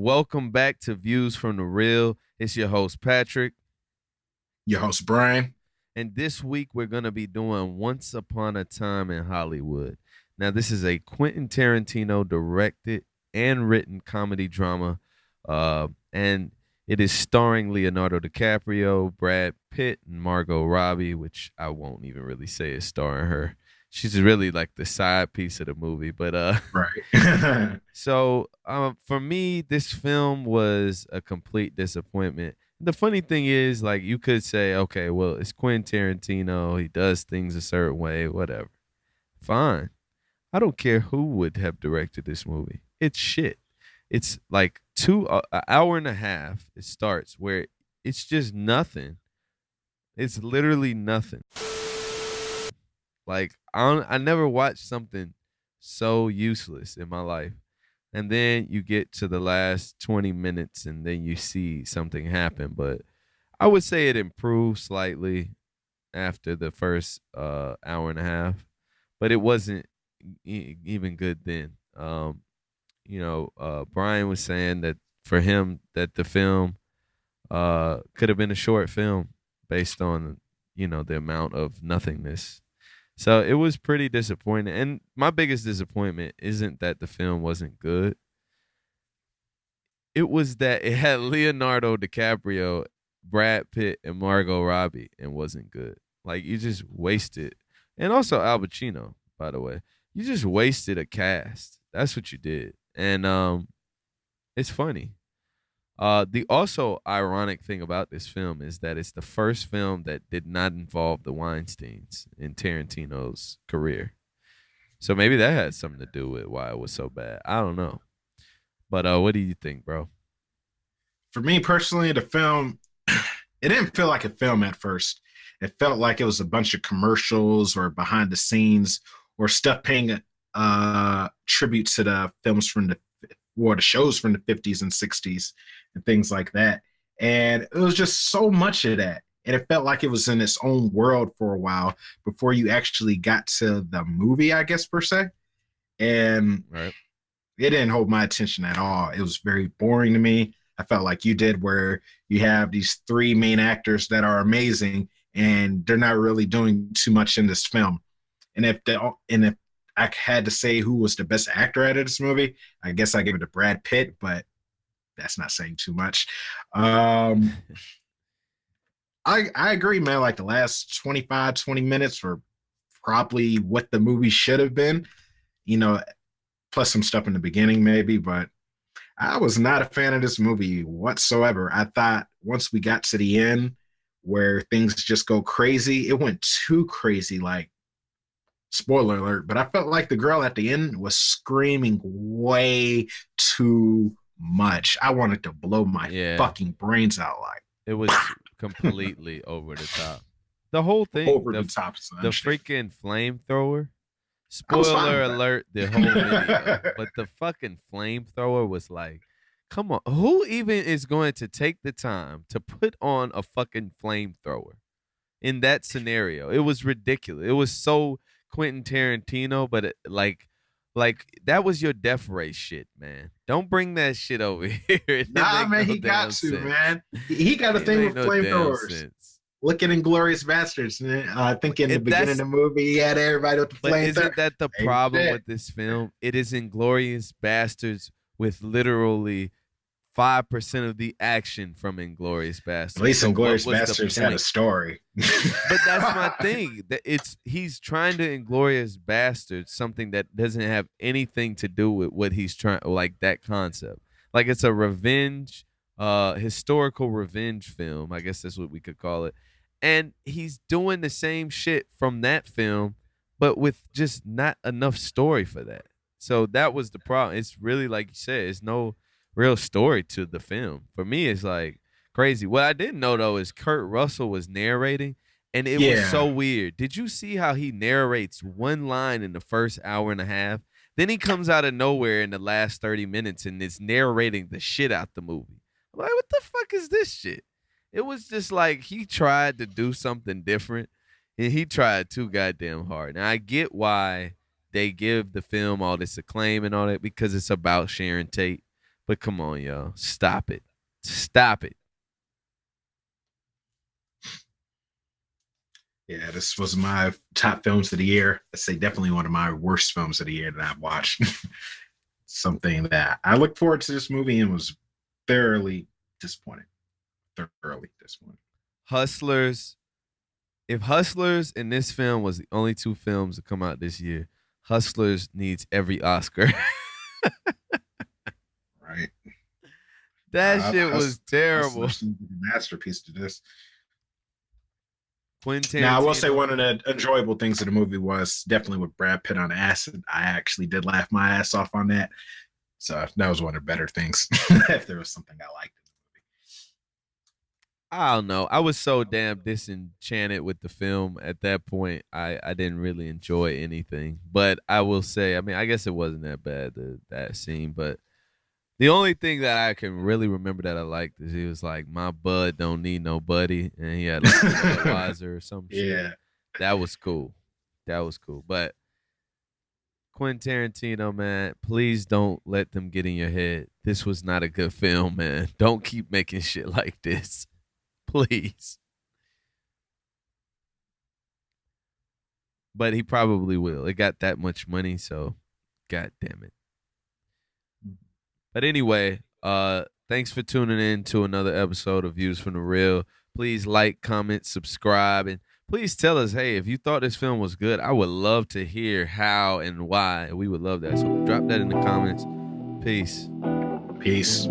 welcome back to Views from the Real. It's your host, Patrick. Your host, Brian. And this week we're going to be doing Once Upon a Time in Hollywood. Now, this is a Quentin Tarantino directed and written comedy drama. And it is starring Leonardo DiCaprio, Brad Pitt, and Margot Robbie, which I won't even really say is starring her. She's really like the side piece of the movie. But Right. so for me, this film was a complete disappointment. The funny thing is, like, you could say, okay, well, it's Quentin Tarantino. He does things a certain way, whatever. Fine. I don't care who would have directed this movie. It's shit. It's like an hour and a half. It starts where it's just nothing. It's literally nothing. Like I never watched something so useless in my life. And then you get to the last 20 minutes and then you see something happen. But I would say it improved slightly after the first hour and a half, but it wasn't even good then. Brian was saying that for him that the film could have been a short film based on, the amount of nothingness. So it was pretty disappointing. And my biggest disappointment isn't that the film wasn't good. It was that it had Leonardo DiCaprio, Brad Pitt, and Margot Robbie and wasn't good. Like, you just wasted. And also Al Pacino, by the way. You just wasted a cast. That's what you did. And it's funny. The also ironic thing about this film is that it's the first film that did not involve the Weinsteins in Tarantino's career. So maybe that had something to do with why it was so bad. I don't know. But what do you think, bro? For me personally, the film, it didn't feel like a film at first. It felt like it was a bunch of commercials or behind the scenes or stuff paying tribute to the films from the shows from the 50s and 60s and things like that. And it was just so much of that. And it felt like it was in its own world for a while before you actually got to the movie, I guess, per se. And Right. it didn't hold my attention at all. It was very boring to me. I felt like you did, where you have these three main actors that are amazing and they're not really doing too much in this film. And if I had to say who was the best actor out of this movie, I guess I give it to Brad Pitt, but that's not saying too much. I agree, man. Like the last 25, 20 minutes were probably what the movie should have been, you know, plus some stuff in the beginning, maybe, but I was not a fan of this movie whatsoever. I thought once we got to the end where things just go crazy, it went too crazy. Like, spoiler alert, but I felt like the girl at the end was screaming way too much. I wanted to blow my Yeah. fucking brains out, like It was completely over the top. The whole thing, over the top. the freaking flamethrower. I was fine Spoiler with alert, the whole video. But the fucking flamethrower was like, come on, who even is going to take the time to put on a fucking flamethrower in that scenario? It was ridiculous. It was so Quentin Tarantino, but like that was your death race shit, man. Don't bring that shit over here. It didn't Nah, make man, no he got damn to, sense. man. He got a It thing made with no damn flamethrowers. sense. Look at Inglorious Bastards. I think in the beginning of the movie, he had everybody with the But flamethrower. isn't that the Same problem shit. with this film? It is Inglorious Bastards with literally 5% of the action from Inglorious At Bastards. least So what Inglorious was the Bastards had a point? story. But that's my thing. He's trying to Inglorious Bastards something that doesn't have anything to do with what he's trying, like that concept. Like, it's a revenge, historical revenge film. I guess that's what we could call it. And he's doing the same shit from that film, but with just not enough story for that. So that was the problem. It's really, like you said, it's no real story to the film. For me, it's like crazy. What I didn't know though is Kurt Russell was narrating, and it was so Yeah. weird. Did you see how he narrates one line in the first hour and a half? Then he comes out of nowhere in the last 30 minutes and is narrating the shit out the movie. I'm like, what the fuck is this shit? It was just like he tried to do something different and he tried too goddamn hard. Now I get why they give the film all this acclaim and all that because it's about Sharon Tate. But come on, yo. Stop it. Stop it. Yeah, this was my top films of the year. I'd say definitely one of my worst films of the year that I've watched. Something that I looked forward to this movie and was thoroughly disappointed. Thoroughly disappointed. Hustlers. If Hustlers and this film was the only two films to come out this year, Hustlers needs every Oscar. Right. That shit was Hustler terrible. seemed to be a masterpiece to this. Quentin Now, I will say Tarantino. one of the enjoyable things of the movie was definitely with Brad Pitt on acid. I actually did laugh my ass off on that. So that was one of the better things. If there was something I liked in I don't know. I was so damn disenchanted with the film at that point. I didn't really enjoy anything. But I will say, I mean, I guess it wasn't that bad that scene. But the only thing that I can really remember that I liked is he was like, "My bud don't need nobody," and he had like a the movie. Budweiser or some shit. Yeah. That was cool. That was cool. But Quentin Tarantino, man, please don't let them get in your head. This was not a good film, man. Don't keep making shit like this. Please. But he probably will. It got that much money, so god damn it. But anyway, thanks for tuning in to another episode of Views from the Real. Please like, comment, subscribe, and please tell us, hey, if you thought this film was good, I would love to hear how and why. We would love that. So drop that in the comments. Peace. Peace.